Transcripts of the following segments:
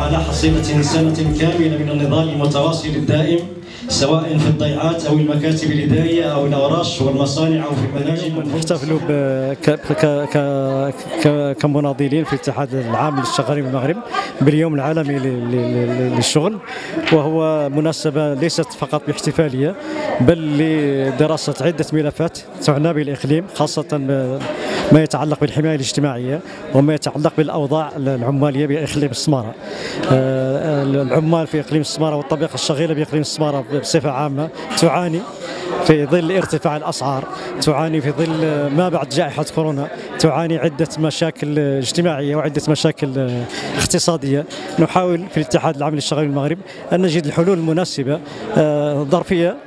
على حصيلة سنة كاملة من النضال المتواصل الدائم، سواء في الضيعات أو المكاتب الإدارية أو الأوراش والمصانع أو في المناجم. نحتفلوا كمناضلين في الاتحاد العام للشغالين بالمغرب باليوم العالمي للشغل، وهو مناسبة ليست فقط باحتفالية بل لدراسة عدة ملفات تعنى بالإقليم، خاصة ما يتعلق بالحماية الاجتماعية وما يتعلق بالأوضاع العمالية بإقليم السمارة. العمال في إقليم السمارة والطبقة الشغيلة بإقليم السمارة بصفة عامة تعاني في ظل ارتفاع الأسعار، تعاني في ظل ما بعد جائحة كورونا، تعاني عدة مشاكل اجتماعية وعدة مشاكل اقتصادية. نحاول في الاتحاد العام للشغالين بالمغرب أن نجد الحلول المناسبة، ظرفية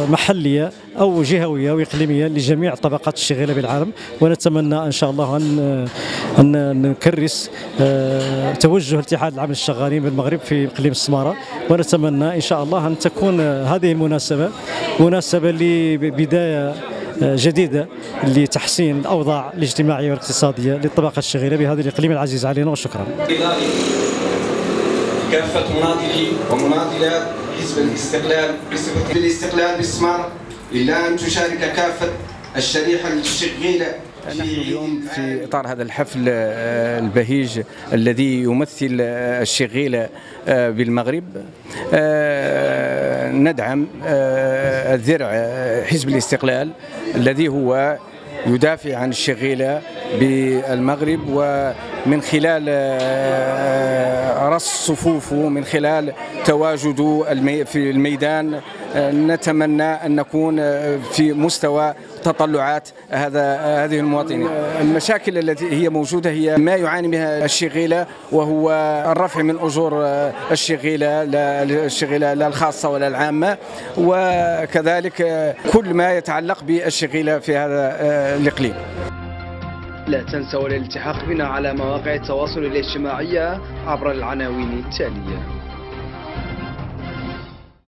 محلية أو جهوية وإقليمية لجميع طبقات الشغيلة بالعالم، ونتمنى إن شاء الله أن نكرس توجه الاتحاد العام للشغالين بالمغرب في إقليم السمارة، ونتمنى إن شاء الله أن تكون هذه المناسبة مناسبة لبداية جديدة لتحسين الأوضاع الاجتماعية والاقتصادية للطبقة الشغيلة بهذا الإقليم العزيز علينا، وشكرا. كافة مناضلي ومناضلات حزب الاستقلال بالسمارة إلا أن تشارك كافة الشريحة الشغيلة. نحن اليوم في إطار هذا الحفل البهيج الذي يمثل الشغيلة بالمغرب ندعم الذرع حزب الاستقلال الذي هو يدافع عن الشغيلة بالمغرب، ومن خلال رص صفوفه، من خلال تواجده في الميدان، نتمنى أن نكون في مستوى تطلعات هذه المواطنين. المشاكل التي هي موجودة هي ما يعاني منها الشغيلة، وهو الرفع من أجور الشغيلة، لا الخاصة ولا العامة، وكذلك كل ما يتعلق بالشغيلة في هذا الإقليم. لا تنسوا الالتحاق بنا على مواقع التواصل الاجتماعي عبر العناوين التالية.